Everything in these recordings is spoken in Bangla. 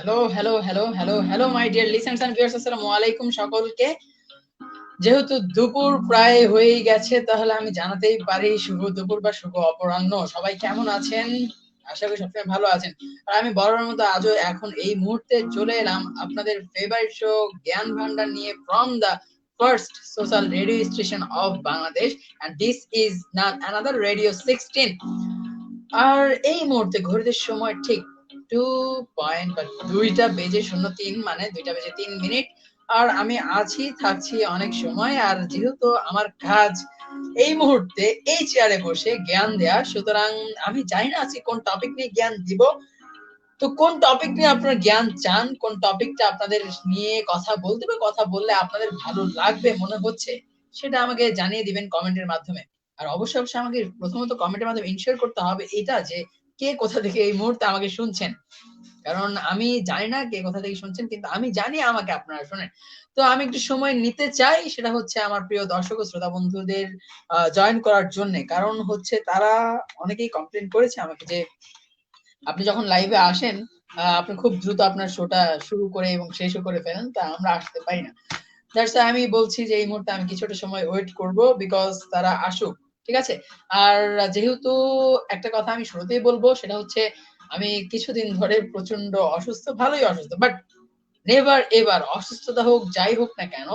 Hello hello hello hello hello my dear listeners and viewers, আসসালামু আলাইকুম সকলকে। যেহেতু দুপুর প্রায় হয়ে গেছে, তাহলে আমি জানাতেই পারি শুভ দুপুর বা শুভ অপরাহ্ন। সবাই কেমন আছেন? আশা করি সবসময় ভালো আছেন। আর আমি বরাবরের মতো আজও এখন এই মুহূর্তে চলে এলাম আপনাদের ফেভারিট শো জ্ঞান ভান্ডার নিয়ে from the first social radio station of Bangladesh, and this is not another radio 16। আর এই মুহূর্তে ঘড়িতে সময় ঠিক 2:03 মানে 2:03। আর আমি আছি থাকছি অনেক সময়, আর যেহেতু আমার কাজ এই মুহূর্তে এই চেয়ারে বসে জ্ঞান দেয়া, সুতরাং আমি জানি না আজকে কোন টপিক নিয়ে জ্ঞান দিব। তো কোন টপিক নিয়ে আপনারা জ্ঞান চান, কোন টপিকটা আপনাদের নিয়ে কথা বলতে বা কথা বললে আপনাদের ভালো লাগবে মনে হচ্ছে, সেটা আমাকে জানিয়ে দিবেন কমেন্টের মাধ্যমে। আর অবশ্যই অবশ্যই আমাকে প্রথমত কমেন্টের মাধ্যমে ইনশিওর করতে হবে এটা যে কে কোথা থেকে এই মুহূর্তে আমাকে শুনছেন। কারণ আমি জানি না কে কোথা থেকে শুনছেন, কিন্তু আমি জানি আমাকে আপনারা শোনেন। তো আমি একটু সময় নিতে চাই, সেটা হচ্ছে আমার প্রিয় দর্শক ও শ্রোতা বন্ধুদের জয়েন করার জন্য। কারণ হচ্ছে তারা অনেকেই কমপ্লেন করেছে আমাকে যে আপনি যখন লাইভে আসেন আপনি খুব দ্রুত আপনার শোটা শুরু করে এবং শেষও করে ফেলেন, তা আমরা আসতে পারি না। দ্যাটস আমি বলছি যে এই মুহূর্তে আমি কিছুটা সময় ওয়েট করব, বিকজ তারা আসুক। ঠিক আছে? আর যেহেতু একটা কথা আমি শুরুতেই বলবো, সেটা হচ্ছে আমি কিছুদিন ধরে প্রচন্ড অসুস্থ, ভালোই অসুস্থ, বাট নেভার এভার অসুস্থতা হোক যাই হোক না কেন,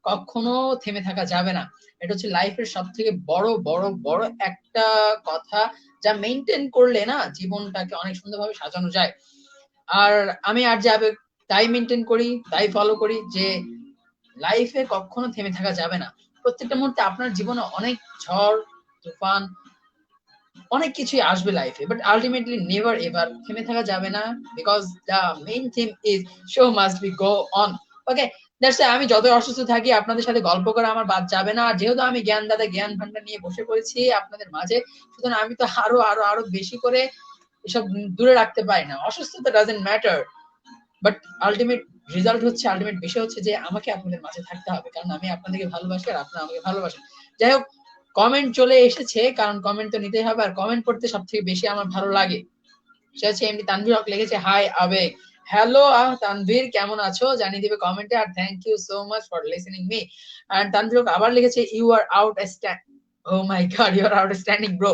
কখনো থেমে থাকা যাবে না। এটা হচ্ছে লাইফের সব থেকে বড় বড় বড় একটা কথা, যা মেনটেন করলে না জীবনটাকে অনেক সুন্দরভাবে সাজানো যায়। আর আমি আর যাবে তাই মেনটেন করি, তাই ফলো করি যে লাইফে কখনো থেমে থাকা যাবে না। প্রত্যেকটা মুহূর্তে আপনার জীবনে অনেক ঝড় তুফান অনেক কিছুই আসবে লাইফে, বাট আলটিমেটলি নেভার এভার থেমে থাকা যাবে না, because the main theme is show must be go on. Okay, that's আমি যতই অসুস্থ থাকি আপনাদের সাথে গল্প করা আমার বাদ যাবে না। আর যেহেতু আমি জ্ঞান দাদা জ্ঞান ভান্ডার নিয়ে বসে পড়েছি আপনাদের মাঝে, সুতরাং আমি তো আরো আরো আরো বেশি করে এসব দূরে রাখতে পারি না। অসুস্থতা doesn't matter, but ultimate result হচ্ছে, আলটিমেট বিষয় হচ্ছে যে আমাকে আপনাদের মাঝে থাকতে হবে, কারণ আমি আপনাদেরকে ভালোবাসি আর আপনারা আমাকে ভালোবাসেন। যাই হোক, কমেন্ট চলে এসেছে, কারণ কমেন্ট তো নিতেই হবে, আর কমেন্ট পড়তে সব থেকে বেশি আমার ভালো লাগে। সে হচ্ছে এমনি তানভীর হক লিখেছে, হাই আবেগ। হ্যালো তানভীর, কেমন আছো জানিয়ে দিবে কমেন্টে। আর thank you so much for listening me. And Tanvir Haque আবার লিখেছে, you are out oh my God, you are outstanding bro.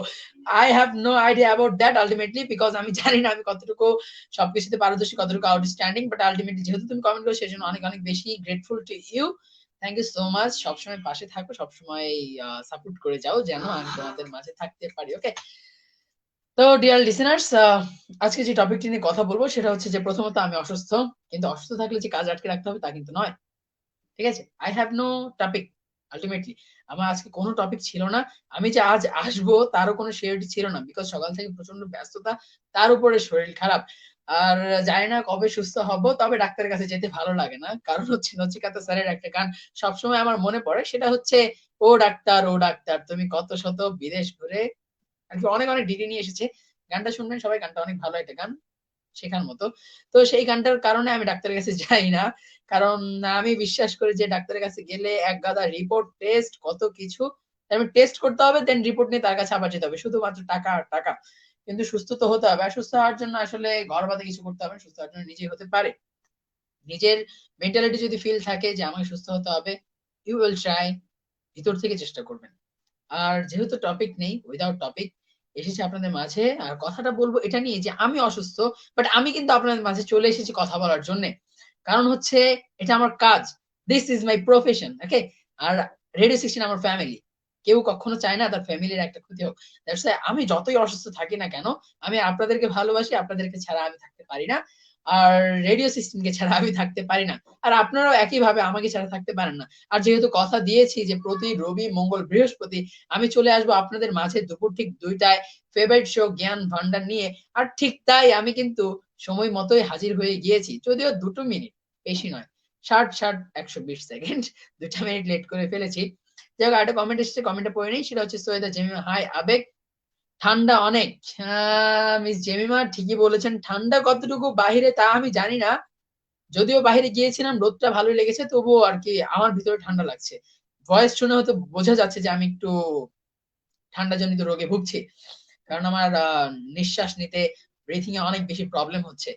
I have no idea about that ultimately, because আমি জানি না আমি কতটুকু সবকিছুতে পারদর্শী, কতটুকু আউটস্ট্যান্ডিং, বাট আলটিমেটলি যেহেতু তুমি কমেন্ট করো সেজন্য অনেক অনেক বেশি grateful to you. Thank you so much. সবসময় পাশে থাকো, সবসময় সাপোর্ট করে যাও যেন আমি তোমাদের মাঝে থাকতে পারি। ওকে, তো ডিয়ার লিসেনার্স, আজকে যে টপিকটি নিয়ে কথা বলবো সেটা হচ্ছে যে প্রথমত আমি অসুস্থ, কিন্তু অসুস্থ থাকলে যে কাজ আটকে রাখতে হবে তা কিন্তু নয়। ঠিক আছে? I have no topic ultimately. আমার আজকে কোনো টপিক ছিল না। আমি যে আজ আসবো তারও কোনো সিওরিটি ছিল না, বিকজ সকাল থেকে প্রচন্ড ব্যস্ততা, তার উপরে শরীর খারাপ। আর জানি না কবে সুস্থ হব, তবে ডাক্তারের কাছে যেতে ভালো লাগে না। কারণ হচ্ছে নচিকাতা স্যারের একটা গান সবসময় আমার মনে পড়ে, সেটা হচ্ছে, ও ডাক্তার ও ডাক্তার তুমি কত শত বিদেশ ঘুরে, আর কি অনেক অনেক ডিগ্রি নিয়ে এসেছে। গানটা শুনবেন সবাই, গানটা অনেক ভালো একটা গান, শেখার মতো। তো সেই গানটার কারণে আমি ডাক্তারের কাছে যাই না, কারণ আমি বিশ্বাস করি যে ডাক্তারের কাছে গেলে এক গাদা রিপোর্ট টেস্ট কত কিছু, আমি টেস্ট করতে হবে, দেন রিপোর্ট নিয়ে তার কাছে আবার যেতে হবে, শুধুমাত্র টাকা আর টাকা। কিন্তু সুস্থ তো হতে হবে, আর সুস্থ হওয়ার জন্য আসলে ঘর বাদে কিছু করতে হবে না, সুস্থ হওয়ার জন্য নিজেই হতে পারে। নিজের মেন্টালিটি যদি ফিল থাকে যে আমাকে সুস্থ হতে হবে, ইউ উইল ট্রাই, ভিতর থেকে চেষ্টা করবেন। আর যেহেতু টপিক নেই, উইদাউট টপিক এসেছে আপনাদের মাঝে, আর কথাটা বলবো এটা নিয়ে যে আমি অসুস্থ, বাট আমি কিন্তু আপনাদের মাঝে চলে এসেছি কথা বলার জন্য। কারণ হচ্ছে এটা আমার কাজ, this is my profession. Okay, আর রেডিও 16 আমার ফ্যামিলি। কেউ কখনো চায় না তার ফ্যামিলির একটা ক্ষতি হোক। দ্যাটস আমি যতই অসুস্থ থাকি না কেন, আমি আপনাদেরকে ভালোবাসি, আপনাদেরকে ছাড়া আমি থাকতে পারি না। আর রেডিও সিস্টেমকে ছাড়া আমি থাকতে পারি না। আর আপনারাও একইভাবে আমাকে ছাড়া থাকতে পারেন না। আর যেহেতু কথা দিয়েছি যে প্রতি রবি মঙ্গল বৃহস্পতি আমি চলে আসবো আপনাদের মাঝে দুপুর ঠিক 2টায় ফেভারিট শো জ্ঞান ভান্ডার নিয়ে। আর ঠিক তাই আমি কিন্তু সময় মতোই হাজির হয়ে গিয়েছি, যদিও 2 মিনিট, বেশি নয়, 60 120 সেকেন্ড, 2টা মিনিট লেট করে ফেলেছি। যাই হোক, একটা কমেন্ট এসেছে, কমেন্টটা পড়ে নেই। সেটা হচ্ছে সৈয়দা জেমিমা, হাই আবেগ, ঠান্ডা অনেক। মিস জেমিমা ঠিকই বলেছেন, ঠান্ডা কতটুকু বাহিরে তা আমি জানি না, যদিও বাইরে গিয়েছিলাম, রোদটা ভালোই লেগেছে, তবুও আর কি আমার ভিতরে ঠান্ডা লাগছে। ভয়েস শুনে হয়তো বোঝা যাচ্ছে যে আমি একটু ঠান্ডা জনিত রোগে ভুগছি, কারণ আমার নিঃশ্বাস নিতে, ব্রিথিং এ অনেক বেশি প্রবলেম হচ্ছে।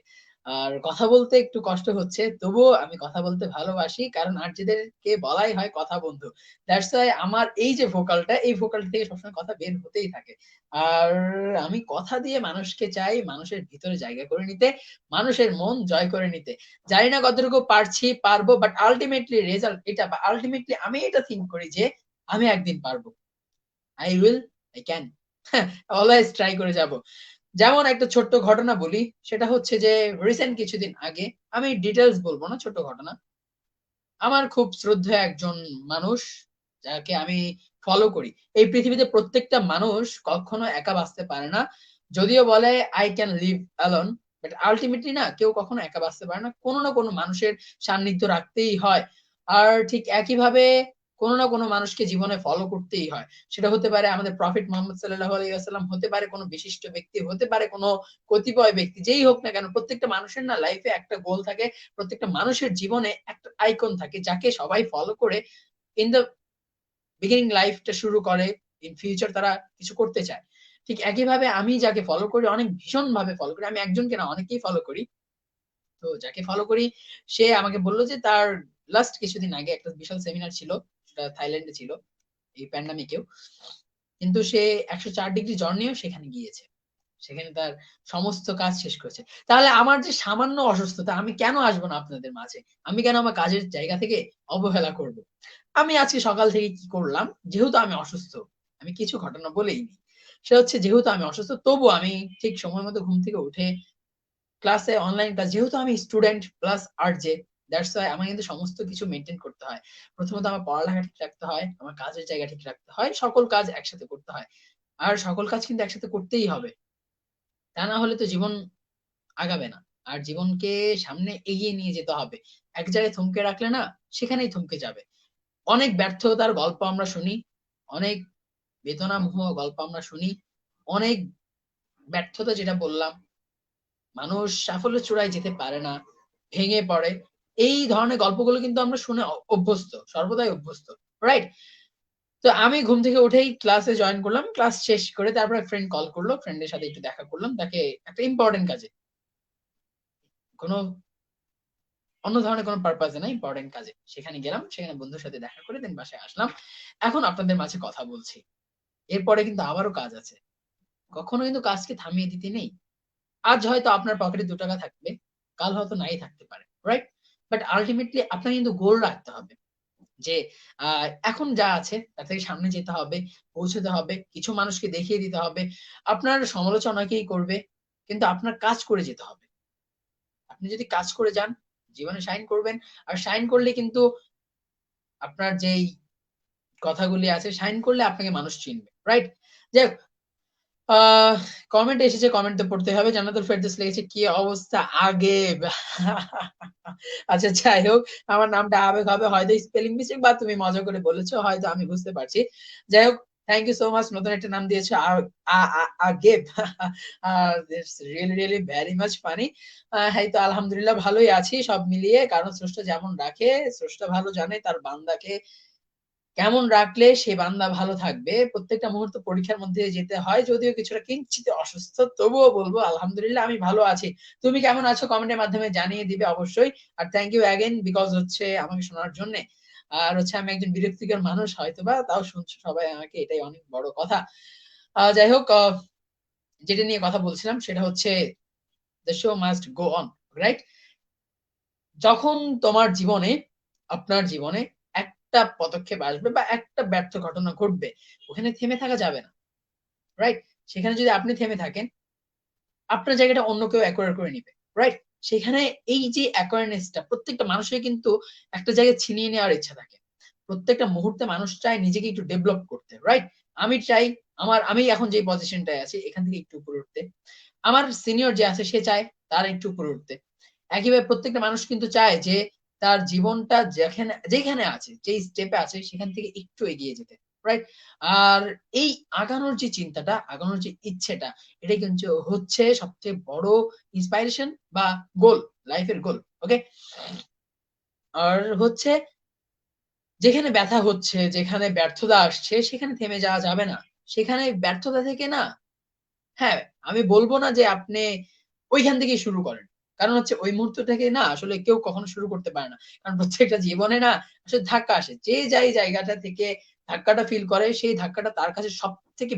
আর কথা বলতে একটু কষ্ট হচ্ছে। তবুও আমি কথা বলতে ভালোবাসি। কারণ আরজেদেরকে বলাই হয় কথা বন্ধু। দ্যাটস ওয়াই আমার এই যে ভোকালটা, এই ভোকালটা থেকে সবসময় কথা বের হতেই থাকে। আর আমি কথা দিয়ে মানুষকে চাই মানুষের ভিতরে জায়গা করে নিতে, মানুষের মন জয় করে নিতে। জানি না কতটুকু পারছি, পারবো বাট আল্টিমেটলি রেজাল্ট এটা বা আল্টিমেটলি আমি এটা থিংক করি যে আমি একদিন পারবো। I will, I can. Always try করে যাবো। যেমন একটা ছোট্ট ঘটনা বলি, সেটা হচ্ছে যে রিসেন্ট কিছুদিন আগে, আমি ডিটেইলস বলব না, ছোট্ট ঘটনা। আমার খুব শ্রদ্ধেয় একজন মানুষ, যাকে আমি ফলো করি। এই পৃথিবীতে প্রত্যেকটা মানুষ কখনো একা বাঁচতে পারে না। যদিও বলে I can live alone, but ultimately না কেউ কখনো একা বাঁচতে পারে না। কোনো না কোনো মানুষের সান্নিধ্য রাখতেই হয়। আর ঠিক একইভাবে কোনো না কোনো মানুষকে জীবনে ফলো করতেই হয়। সেটা হতে পারে আমাদের প্রফেট মুহাম্মদ সাল্লাল্লাহু আলাইহি ওয়াসাল্লাম, হতে পারে কোনো বিশিষ্ট ব্যক্তি, হতে পারে কোনো কতিপয় ব্যক্তি। যেই হোক না কেন প্রত্যেকটা মানুষের না লাইফে একটা গোল থাকে। প্রত্যেকটা মানুষের জীবনে একটা আইকন থাকে যাকে সবাই ফলো করে ইন দ্য বিগিনিং লাইফটা শুরু করে, ইন ফিউচার তারা কিছু করতে চায়। ঠিক একইভাবে আমি যাকে ফলো করি অনেক ভীষণভাবে ফলো করি। আমি একজনকে না অনেককেই ফলো করি। তো যাকে ফলো করি সে আমাকে বলল যে তার লাস্ট কিছুদিন আগে একটা বিশাল সেমিনার ছিল। সেটা থাইল্যান্ডে ছিল এই প্যান্ডেমিকেও। কিন্তু সে ১০৪ ডিগ্রি জ্বর নিয়েও সেখানে গিয়েছে। সেখানে তার সমস্ত কাজ শেষ করেছে। তাহলে আমার যে সামান্য অসুস্থতা আমি কেন আসবো না আপনাদের মাঝে? আমি কেন আমার কাজের জায়গা থেকে অবহেলা করব? আমি আজকে সকাল থেকে কি করলাম? যেহেতু আমি অসুস্থ, আমি কিছু ঘটনা বলেইনি। সেটা হচ্ছে যেহেতু আমি অসুস্থ তবুও আমি ঠিক সময় মতো ঘুম থেকে উঠে ক্লাসে অনলাইন ক্লাস, যেহেতু আমি student plus RJ, that's why আমার কিন্তু সমস্ত কিছু মেইনটেইন করতে হয়। প্রথমত আমার পড়ালেখা ঠিক রাখতে হয়, আমার কাজের জায়গা ঠিক রাখতে হয়। সকল কাজ একসাথে করতে হয়। আর সকল কাজ কিন্তু একসাথে করতেই হবে। তা না হলে তো জীবন আগাবে না। আর জীবনকে সামনে এগিয়ে নিয়ে যেতে হবে। এক জায়গায় থমকে রাখলে না সেখানেই থমকে যাবে। অনেক ব্যর্থতার গল্প আমরা শুনি, অনেক বেদনামুহ গল্প আমরা শুনি, অনেক ব্যর্থতা যেটা বললাম, মানুষ সাফল্যের চূড়ায় যেতে পারে না, ভেঙে পড়ে। এই ধরনের গল্পগুলো কিন্তু আমরা শুনে অভ্যস্ত, সর্বদাই অভ্যস্ত। রাইট? তো আমি ঘুম থেকে উঠেই ক্লাসে জয়েন করলাম। ক্লাস শেষ করে তারপরে ফ্রেন্ড কল করল। ফ্রেন্ডের সাথে একটু দেখা করলাম। তাকে একটা ইম্পোর্টেন্ট কাজে। কোন অন্য ধরনের কোনো পারপাস এ না, ইম্পোর্টেন্ট কাজে। সেখানে গেলাম। সেখানে বন্ধুর সাথে দেখা করে দেন বাসায় আসলাম। এখন আপনাদের মাঝে কথা বলছি। এরপরে কিন্তু আবারও কাজ আছে। কখনো কিন্তু কাজকে থামিয়ে দিতে নেই। আজ হয়তো আপনার পকেটে ৳২ থাকবে, কাল হয়তো নাই থাকতে পারে। রাইট? বাট আল্টিমেটলি আপনার কিন্তু গোল রাখতে হবে। যে আ এখন যা আছে তার থেকে সামনে যেতে হবে, পৌঁছতে হবে, কিছু মানুষকে দেখিয়ে দিতে হবে। আপনার সমালোচনাকেই করবে, কিন্তু আপনার কাজ করে যেতে হবে। আপনি যদি কাজ করে যান, জীবনে শাইন করবেন। আর শাইন করলে কিন্তু আপনার যেই কথাগুলি আছে, শাইন করলে আপনাকে মানুষ চিনবে। রাইট? যাই হোক, আহ কমেন্ট এসেছে, কমেন্ট তো পড়তেই হবে। জান্নাতুল ফেরদৌস লিখেছে, "কি অবস্থা আগেব?" আচ্ছা যাই হোক, আমার নামটা আবেগ হবে হয়তো স্পেলিং মিস্টেক বা তুমি মজা করে বলেছো, হয়তো আমি বুঝতে পারছি। যাই হোক, থ্যাংক ইউ সো মাচ, নতুন একটা নাম দিয়েছো আ আ আগেব। It's really, really very much funny. এই তো আলহামদুলিল্লাহ ভালোই আছি সব মিলিয়ে। কারণ স্রষ্টা যেমন রাখে, স্রষ্টা ভালো জানে তার বান্দাকে কেমন রাখলে সে বান্দা ভালো থাকবে। প্রত্যেকটা মুহূর্ত পরীক্ষার মধ্যে দিয়ে যেতে হয়। যদিও কিছুটা কিঞ্চিৎ অসুস্থ, তবুও বলব আলহামদুলিল্লাহ আমি ভালো আছি। তুমি কেমন আছো কমেন্টের মাধ্যমে জানিয়ে দিবে অবশ্যই। আর থ্যাংক ইউ অ্যাগেইন বিকজ হচ্ছে আমাকে শোনার জন্যে। আর হচ্ছে আমি একজন বিরক্তিকর মানুষ হয়তোবা, তাও শুনছো সবাই আমাকে, এটাই অনেক বড় কথা। যাই হোক, যেটা নিয়ে কথা বলছিলাম সেটা হচ্ছে the show must go on, right? যখন তোমার জীবনে, আপনার জীবনে একটা পদক্ষেপ আসবে বা একটা ব্যর্থ ঘটনা ঘটবে, ওখানে থেমে থাকা যাবে না। রাইট? সেখানে যদি আপনি থেমে থাকেন, আপনার জায়গাটা অন্য কেউ অ্যাকোয়ার করে নিবে। রাইট? সেখানে এই যে অ্যাকোয়ারনেস টা প্রত্যেকটা মানুষের কিন্তু একটা জায়গায় ছিনিয়ে নেওয়ার ইচ্ছা থাকে। প্রত্যেকটা মুহূর্তে মানুষ চায় নিজেকে একটু ডেভেলপ করতে। রাইট? আমি চাই আমি এখন যে পজিশনটায় আছি এখান থেকে একটু উপরে উঠতে। আমার সিনিয়র যে আছে সে চায় তার একটু উপরে উঠতে। একইভাবে প্রত্যেকটা মানুষ কিন্তু চায় যে তার জীবনটা যেখানে আছে, যেই স্টেপে আছে সেখান থেকে একটু এগিয়ে যেতে। রাইট? আর এই আগানোর যে চিন্তাটা, আগানোর যে ইচ্ছেটা, এটাই কিন্তু হচ্ছে সবচেয়ে বড় ইন্সপাইরেশন বা গোল, লাইফের গোল। ওকে? আর হচ্ছে যেখানে ব্যথা হচ্ছে, যেখানে ব্যর্থতা আসছে সেখানে থেমে যাওয়া যাবে না। সেখানে ব্যর্থতা থেকে না, হ্যাঁ, আমি বলব না যে আপনি ঐখান থেকেই শুরু করেন। কারণ হচ্ছে ওই মুহূর্তটাকে না আসলে কেউ কখনো শুরু করতে পারে না। কারণ প্রত্যেকটা জীবনে না আসলে ধাক্কা আসে। যে যাই জায়গাটা থেকে ধাক্কাটা ফিল করে সেই ধাক্কাটা তার কাছে সবথেকে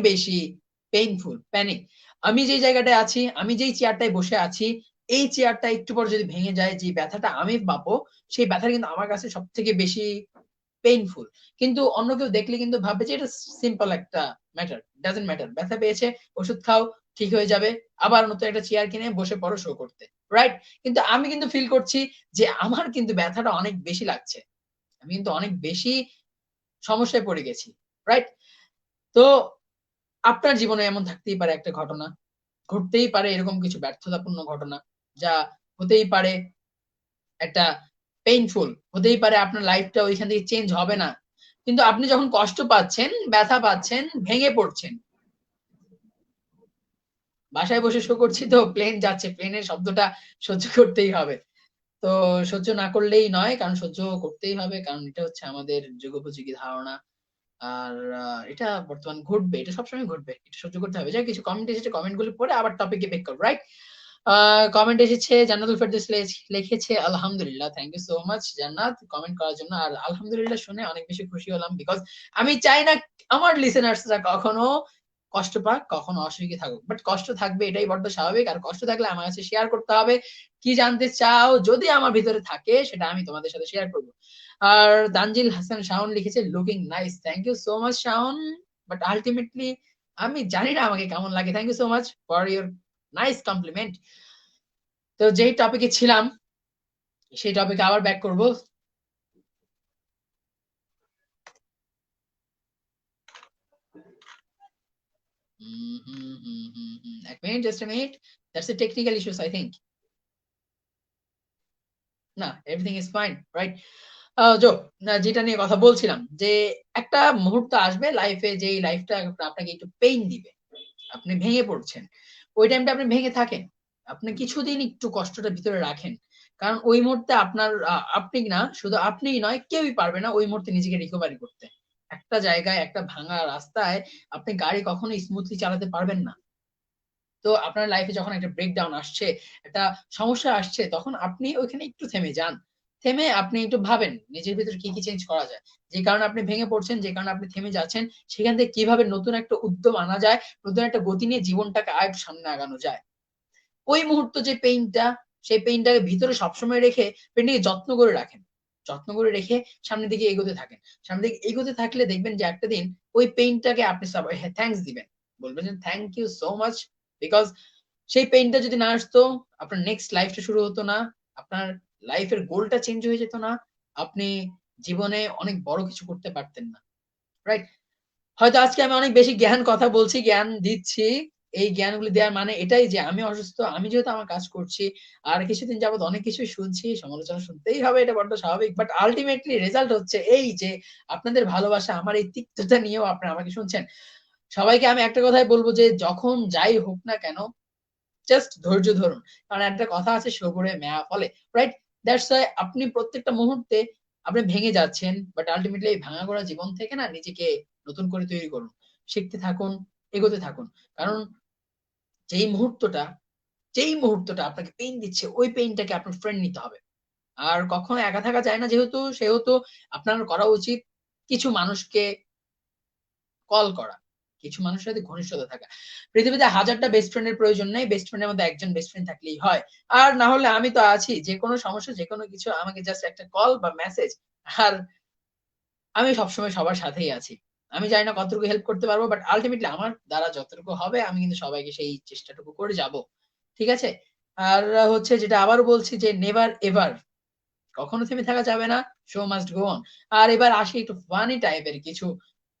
বেশি পেইনফুল, প্যানিক। আমি যেই জায়গাটায় আছি, আমি যেই চেয়ারটায় বসে আছি, এই চেয়ারটা একটু পরে যদি ভেঙে যায়, যে ব্যথাটা আমি পাবো, সেই ব্যথাটা কিন্তু আমার কাছে সবথেকে বেশি পেইনফুল। কিন্তু অন্য কেউ দেখলে কিন্তু ভাববে যে এটা সিম্পল একটা ম্যাটার। Doesn't matter. ব্যথা পেয়েছে, ওষুধ খাও, ঠিক হয়ে যাবে। আবার নতুন একটা চেয়ার কিনে বসে পড়ো শো করতে। রাইট? কিন্তু আমি কিন্তু ফিল করছি যে আমার কিন্তু ব্যথাটা অনেক বেশি লাগছে। আমি কিন্তু অনেক বেশি সমস্যায় পড়ে গেছি। রাইট? তো আপনার জীবনে এমন থাকতেই পারে একটা ঘটনা। ঘটতেই পারে এরকম কিছু ব্যর্থতাপূর্ণ ঘটনা। যা হতেই পারে একটা পেইনফুল। হতেই পারে আপনার লাইফটা ওইখান থেকে চেঞ্জ হবে না। কিন্তু আপনি যখন কষ্ট পাচ্ছেন, ব্যথা পাচ্ছেন, ভেঙে পড়ছেন। বাসায় বসে শো করছি তো প্লেন যাচ্ছে। প্লেনের শব্দটা সহ্য করতেই হবে। তো সহ্য না করলেই নয়, কারণ সহ্য করতেই হবে। কারণ এটা হচ্ছে আমাদের যুগোপযোগী ধারণা। আর এটা বর্তমান ঘটবে। এটা সবসময় ঘটবে। এটা সহ্য করতে হবে। যাক, কিছু কমেন্ট এসেছে, কমেন্ট গুলো পড়ে আবার টপিকে ব্যাক করব। রাইট? আ কমেন্ট এসেছে, জান্নাতুল ফেরদৌস লিখেছে আলহামদুলিল্লাহ। থ্যাংক ইউ সো মাচ জান্নাত কমেন্ট করার জন্য। আর আলহামদুলিল্লাহ শুনে অনেক বেশি খুশি হলাম। বিকজ আমি চাই না আমার লিসেনার্স রা কখনো কষ্ট পাক, কখনো অসুখী থাকুক। বাট কষ্ট থাকবে, এটাই বড্ড স্বাভাবিক। আর কষ্ট থাকলে আমার কাছে শেয়ার করতে হবে। কি জানতে চাও? যদি আমার ভিতরে থাকে সেটা আমি তোমাদের সাথে শেয়ার করব। আর তানজিল হাসান শাওন লিখেছে looking nice. Thank you so much Shaon. But ultimately আমি জানি না আমাকে কেমন লাগে। Thank you so much for your nice compliment. তো যেই টপিকে ছিলাম, সেই টপিকে আবার ব্যাক করব। এক minute, just a minute. That's a technical issues, I think. না, এভরিথিং ইজ ফাইন, রাইট? জো যেটা নিয়ে কথা বলছিলাম যে একটা মুহূর্ত আসবে লাইফে, যেই লাইফটা আপনাকে একটু পেইন দিবে। আপনি ভেঙে পড়ছেন। ওই টাইমটা আপনি ভেঙে থাকেন। আপনি কিছুদিন একটু কষ্টটা ভিতরে রাখেন। কারণ ওই মুহূর্তে আপনার আপনি না, শুধু আপনিই নয়, কেউই পারবে না ওই মুহূর্তে নিজেকে রিকভারি করতে। একটা জায়গায়, একটা ভাঙা রাস্তায় আপনি গাড়ি কখনোই স্মুথলি চালাতে পারবেন না। তো আপনার লাইফে যখন একটা ব্রেকডাউন আসছে, একটা সমস্যা আসছে, তখন আপনি ওইখানে একটু থেমে যান। থেমে আপনি একটু ভাবেন নিজের ভিতরে কি চেঞ্জ করা যায়। যে কারণে আপনি ভেঙে পড়ছেন, যে কারণে আপনি থেমে যাচ্ছেন, সেখান থেকে কিভাবে নতুন একটা উদ্যম আনা যায়, নতুন একটা গতি নিয়ে জীবনটাকে আরেকটু সামনে আগানো যায়। ওই মুহূর্ত যে পেইনটা, সেই পেইনটাকে ভিতরে সবসময় রেখে পেইনটাকে যত্ন করে রাখেন। যত্ন করে রেখে সামনের দিকে এগোতে থাকেন। সামনের দিকে এগোতে থাকলে দেখবেন যে একটা দিন ওই পেইনটাকে আপনি থ্যাংকস দিবেন। বলবেন যে, "thank you so much." Because সেই পেইনটা যদি না আসতো, আপনার নেক্সট লাইফটা শুরু হতো না। আপনার লাইফের গোলটা চেঞ্জ হয়ে যেত না। আপনি জীবনে অনেক বড় কিছু করতে পারতেন না। রাইট? হয়তো আজকে আমি অনেক বেশি জ্ঞান কথা বলছি, জ্ঞান দিচ্ছি। এই জ্ঞানগুলি দেওয়ার মানে এটাই যে আমি অসুস্থ, আমি যেহেতু আমার কাজ করছি, আর কিছুদিন যাবৎ অনেক কিছুই শুনছি, সমালোচনা শুনতেই হবে, এটা বড্ড স্বাভাবিক। বাট আল্টিমেটলি রেজাল্ট হচ্ছে এই যে আপনাদের ভালোবাসা, আমার এই তিক্ততা নিয়েও আপনারা আমাকে শুনছেন। সবাইকে আমি একটা কথাই বলব যে যখন যাই হোক না কেন, জাস্ট ধৈর্য ধরুন। কারণ একটা কথা আছে, সবুরে মেয়া ফলে। রাইট? দ্যাটস ওয়াই আপনি প্রত্যেকটা মুহূর্তে আপনি ভেঙে যাচ্ছেন। বাট আল্টিমেটলি এই ভাঙাগড়া জীবন থেকে না নিজেকে নতুন করে তৈরি করুন। শিখতে থাকুন, এগোতে থাকুন। কারণ যেই মুহূর্তটা যেই মুহূর্তটা আপনাকে পেইন দিচ্ছে, ওই পেইনটাকে আপনার ফ্রেন্ড নিতে হবে। আর কখনো একা থাকা যায় না যেহেতু, সেহেতু আপনার করা উচিত কিছু মানুষকে কল করা। কিছু মানুষের সাথে ঘনিষ্ঠতা থাকা। পৃথিবীতে ১০০০ টা বেস্ট ফ্রেন্ড এর প্রয়োজন নেই। বেস্ট ফ্রেন্ড এর মধ্যে একজন বেস্ট ফ্রেন্ড থাকলেই হয়। আর না হলে আমি তো আছি। যেকোনো সমস্যা, যেকোনো কিছু আমাকে জাস্ট একটা কল বা মেসেজ, আর আমি সবসময় সবার সাথেই আছি। আমি জানি না কতটুকু হেল্প করতে পারবো, বাট আল্টিমেটলি আমার দ্বারা যতটুকু হবে আমি কিন্তু সবাইকে সেই চেষ্টাটুকু করে যাবো। ঠিক আছে? আর হচ্ছে যেটা আবারও বলছি যে নেভার এভার কখনো থেমে থাকা যাবে না। Show must go on. আর এবার আসি একটু ফানি টাইপের কিছু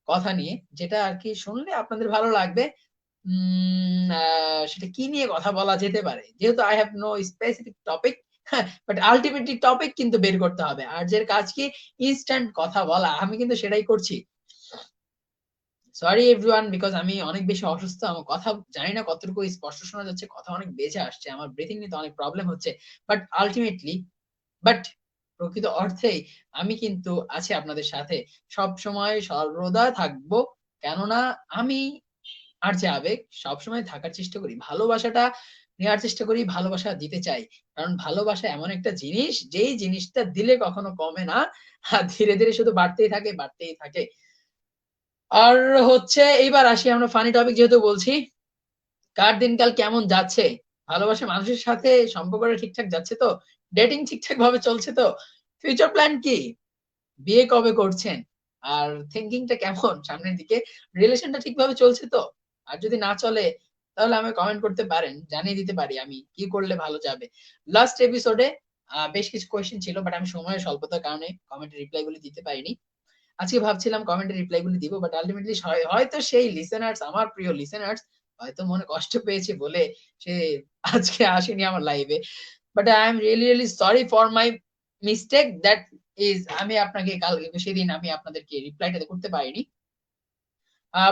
কথা নিয়ে, যেটা আরকি শুনলে আপনাদের ভালো লাগবে। সেটা কি নিয়ে কথা বলা যেতে পারে? যেহেতু I have no specific topic, হ্যাঁ, বাট আল্টিমেটলি টপিক কিন্তু বের করতে হবে। আর যার কাজ কি ইনস্ট্যান্ট কথা বলা। আমি কিন্তু সেটাই করছি। সরি এভরিওয়ান, বিকজ আমি অনেক বেশি অসুস্থ। আমার কথা জানি না কতটুকু স্পষ্ট শোনা যাচ্ছে। কথা অনেক বেজে আসছে। আমার ব্রিথিং নিতে অনেক প্রবলেম হচ্ছে। বাট আল্টিমেটলি বাট প্রকৃত অর্থেই আমি কিন্তু আছি আপনাদের সাথে। সবসময় সর্বদা থাকবো। কেননা আমি আর যে আবেগ সবসময় থাকার চেষ্টা করি। ভালোবাসাটা নেওয়ার চেষ্টা করি, ভালোবাসা দিতে চাই। কারণ ভালোবাসা এমন একটা জিনিস, যেই জিনিসটা দিলে কখনো কমে না। ধীরে, ধীরে শুধু বাড়তেই থাকে, বাড়তেই থাকে। আর হচ্ছে এইবার আসি আমরা ফানি টপিক যেহেতু বলছি, কার দিনকাল কেমন যাচ্ছে? ভালোবাসার মানুষের সাথে সম্পর্কটা ঠিকঠাক যাচ্ছে তো? ডেটিং ঠিকঠাক ভাবে চলছে তো? ফিউচার প্ল্যান কি? বিয়ে কবে করছেন? আর থিংকিং টা কেমন সামনের দিকে? রিলেশনটা ঠিকভাবে চলছে তো? আর যদি না চলে তাহলে আমাকে কমেন্ট করতে পারেন। জানিয়ে দিতে পারি আমি কি করলে ভালো যাবে। লাস্ট এপিসোডে বেশ কিছু কোয়েশ্চেন ছিল বাট আমি সময়ের স্বল্পতার কারণে কমেন্টের রিপ্লাই গুলো দিতে পারিনি। আজকে ভাবছিলাম কমেন্টের রিপ্লাই গুলো দিব বাট আল্টিমেটলি হয়তো সেই লিসেনার্স আমার প্রিয় লিসেনার্স হয়তো মনে কষ্ট পেয়েছে বলে সে আজকে আসেনি আমার লাইভে। But I am really really sorry for my mistake that is আমি আপনাকে সেদিন আমি আপনাদেরকে রিপ্লাইটা করতে পারিনি।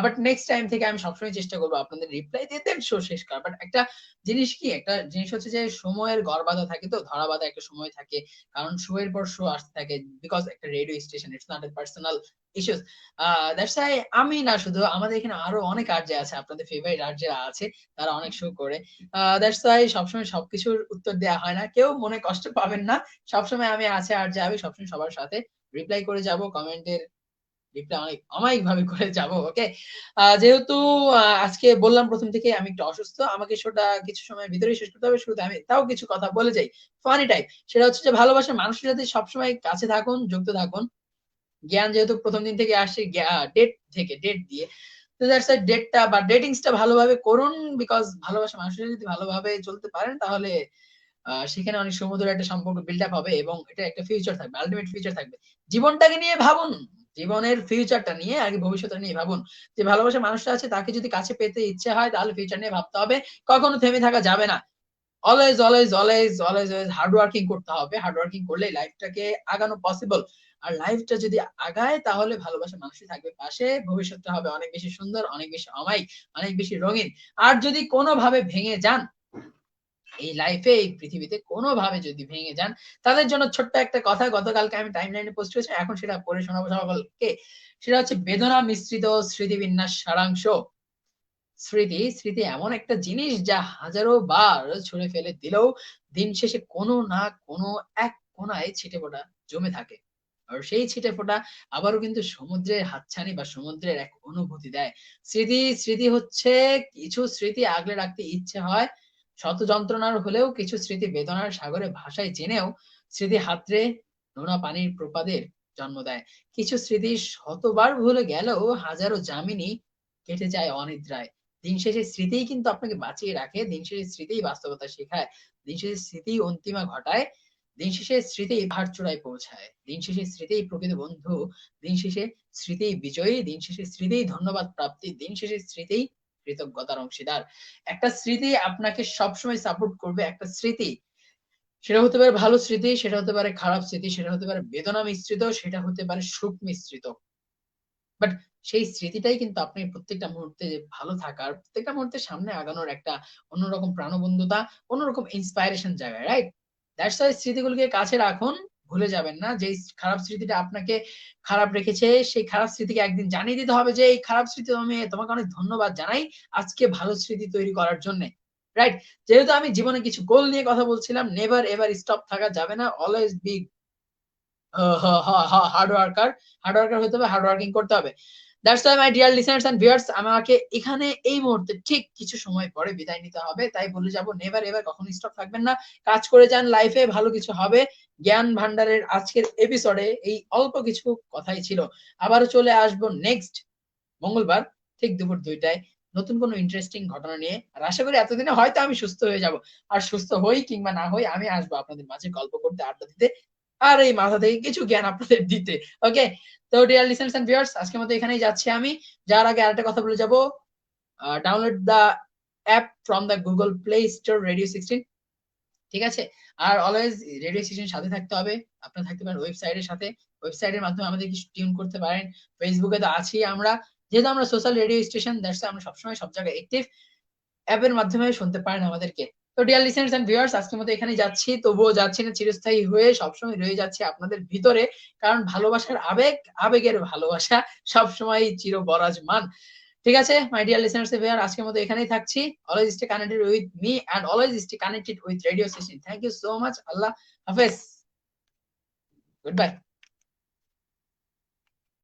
বাট নেক্সট টাইম থেকে আমি সবসময় চেষ্টা করব আপনাদের রিপ্লাই দিয়ে দেন শো শেষ করার। বাট একটা জিনিস কি, একটা জিনিস হচ্ছে যে সময়ের গড়বাধা থাকে তো, ধরাবাঁধা একটা সময় থাকে। কারণ শো এর পর শো আসতে থাকে। বিকজ একটা radio station, it's not a personal issues. That's why আমি না শুধু, আমাদের এখানে আরো অনেক আরজে আছে, আপনাদের ফেভারিট আরজেরা আছে, তারা অনেক শো করে। দ্যাটস ওয়াই সবসময় সবকিছুর উত্তর দেয়া হয় না। কেউ মনে কষ্ট পাবেন না। সবসময় আমি আছে আরজে আমি সবসময় সবার সাথে রিপ্লাই করে যাব কমেন্টের রিপ্লাই অনেক অমায়িকভাবে করে যাব। ওকে? যেহেতু আজকে বললাম ১ম থেকেই আমি একটু অসুস্থ। আমাকে শোটা কিছু সময়ের ভিতরেই শেষ করতে হবে। শুরুতে আমি তাও কিছু কথা বলে যাই। Funny type. সেটা হচ্ছে যে ভালোবাসার মানুষের সাথে সবসময় কাছে থাকুন, যুক্ত থাকুন। জ্ঞান যেহেতু ১ম দিন থেকে আসছে ডেট থেকে, ডেট দিয়ে। তো দ্যাটস ওয়াই ডেটটা বা ডেটিংস টা ভালোভাবে করুন। বিকজ ভালোবাসার মানুষের সাথে যদি ভালোভাবে চলতে পারেন তাহলে সেখানে অনেক সুমধুর একটা সম্পর্ক বিল্ড আপ হবে এবং এটা একটা ফিউচার থাকবে, আল্টিমেট ফিউচার থাকবে। জীবনটাকে নিয়ে ভাবুন। জীবনের ফিউচারটা নিয়ে আগে ভবিষ্যৎটা নিয়ে ভাবুন। যে ভালোবাসার মানুষটা আছে তাকে যদি কাছে পেতে ইচ্ছে হয় তাহলে ফিউচার নিয়ে ভাবতে হবে। কখনো থেমে থাকা যাবে না। Always, always, always, always, always hard working করতে হবে। হার্ড ওয়ার্কিং করলেই লাইফটাকে আগানো পসিবল। আর লাইফটা যদি আগায় তাহলে ভালোবাসার মানুষই থাকবে পাশে। ভবিষ্যৎটা হবে অনেক বেশি সুন্দর, অনেক বেশি অমায়িক, অনেক বেশি রঙিন। আর যদি কোনোভাবে ভেঙে যান এই লাইফে, এই পৃথিবীতে কোনোভাবে যদি ভেঙে যান, তাদের জন্য ছোট্ট একটা কথা গতকালকে আমি টাইমলাইনে পোস্ট করেছি। এখন সেটা পড়ে শোনাবো সকলকে। সেটা হচ্ছে বেদনা মিশ্রিত স্মৃতিবিন্যাস সারাংশ। স্মৃতি এমন একটা জিনিস যা হাজারো বার ছুঁড়ে ফেলে দিলেও দিন শেষে কোনো না কোনো এক কোণায় ছিটেফোঁটা জমে থাকে। আর সেই ছিটেফোঁটা আবারও কিন্তু সমুদ্রের হাতছানি বা সমুদ্রের এক অনুভূতি দেয়। স্মৃতি হচ্ছে কিছু স্মৃতি আগলে রাখতে ইচ্ছে হয়। শত যন্ত্রণার হলেও কিছু স্মৃতি বেদনার সাগরে ভাষায় জেনেও স্মৃতি হাতড়ে নোনা পানির প্রপাদের জন্ম দেয়। কিছু স্মৃতি শতবার ভুলে গেলেও হাজারো যামিনী কেটে যায় অনিদ্রায়। দিন শেষে স্মৃতিই কিন্তু আপনাকে বাঁচিয়ে রাখে। দিন শেষে স্মৃতিই বাস্তবতা শেখায়। দিন শেষে স্মৃতিই অন্তিমা ঘটায়। দিন শেষে স্মৃতিই ভারচূড়ায় পৌঁছায়। দিন শেষে স্মৃতিই প্রকৃত বন্ধু। দিন শেষে স্মৃতিই বিজয়ী। দিন শেষে স্মৃতিই ধন্যবাদ প্রাপ্তি। দিন শেষে স্মৃতিই কৃতজ্ঞতার অংশীদার। একটা স্মৃতি আপনাকে সবসময় সাপোর্ট করবে। একটা স্মৃতি, সেটা হতে পারে ভালো স্মৃতি, সেটা হতে পারে খারাপ স্মৃতি, সেটা হতে পারে বেদনা মিশ্রিত, সেটা হতে পারে সুখ মিশ্রিত। বাট সেই স্মৃতিটাই কিন্তু আপনি প্রত্যেকটা মুহূর্তে ভালো থাকার, প্রত্যেকটা মুহূর্তে সামনে আগানোর একটা অন্যরকম প্রাণবন্ধুতা, অন্যরকম ইন্সপায়ারেশন জাগায়, রাইট? দ্যাটস ওয়াই স্মৃতিগুলোকে কাছে রাখুন। ভুলে যাবেন না যে এই খারাপ স্মৃতিটা আপনাকে খারাপ রেখেছে, সেই খারাপ স্মৃতিকে একদিন জানিয়ে দিতে হবে যে এই খারাপ স্মৃতি আমি তোমাকে অনেক ধন্যবাদ জানাই আজকে ভালো স্মৃতি তৈরি করার জন্যে। রাইট? যেহেতু আমি জীবনে কিছু গোল নিয়ে কথা বলছিলাম, নেভার এভার স্টপ থাকা যাবে না। Always be hard worker. Hard worker হতে হবে, হার্ড ওয়ার্কিং করতে হবে। That's why my dear listeners and viewers, আমাকে এখানে এই মুহূর্তে ঠিক কিছু সময় পরে বিদায় নিতে হবে। তাই বলে যাব নেভার এভার কখনো স্টপ থাকবেন না। কাজ করে যান, লাইফে ভালো কিছু হবে। জ্ঞান ভান্ডারের আজকের এপিসোডে এই অল্প কিছু কথাই ছিল। আবারও চলে আসবো নেক্সট মঙ্গলবার ঠিক দুপুর ২ টায় নতুন কোনো ইন্টারেস্টিং ঘটনা নিয়ে। আর আশা করি এতদিনে হয়তো আমি সুস্থ হয়ে যাব। আর সুস্থ হই কিংবা না হই আমি আসবো আপনাদের মাঝে গল্প করতে, আড্ডা দিতে। আর এই মাথা থেকে কিছু জ্ঞান আপনাদের দিতে। ওকে? তো ডিয়ার লিসেনার্স এন্ড ভিউয়ার্স, আজকের মতো এখানেই যাচ্ছি আমি। যাওয়ার আগে আরেকটা কথা বলে যাবো। Download the app from the Google Play Store Radio 16। ঠিক আছে? আর অলওয়েজ রেডিও স্টেশনের সাথে থাকতে হবে। আপনারা থাকতে পারেন ওয়েবসাইটের সাথে। ওয়েবসাইটের মাধ্যমে আমাদেরকে টিউন করতে পারেন। ফেসবুকে তো আছি আমরা। যেহেতু আমরা সোশ্যাল রেডিও স্টেশন, দ্যাটস আমরা সবসময় সব জায়গায় অ্যাক্টিভ। অ্যাপের মাধ্যমে শুনতে পারেন আমাদেরকে। তো ডিয়ার লিসেনার্স এন্ড ভিউয়ার্স, আজকের মতো এখানেই যাচ্ছি। তবুও যাচ্ছি না চিরস্থায়ী হয়ে, সবসময় রয়ে যাচ্ছি আপনাদের ভিতরে। কারণ ভালোবাসার আবেগ, আবেগের ভালোবাসা সবসময় চিরবরাজমান। ঠিক আছে মাই ডিয়ার লিসেনার্স এভরিওয়ান, আজকের মতো এখানেই থাকছি। Always stay connected with me and always stay connected with radio station. Thank you so much. আল্লাহ হাফেজ, গুড বাই।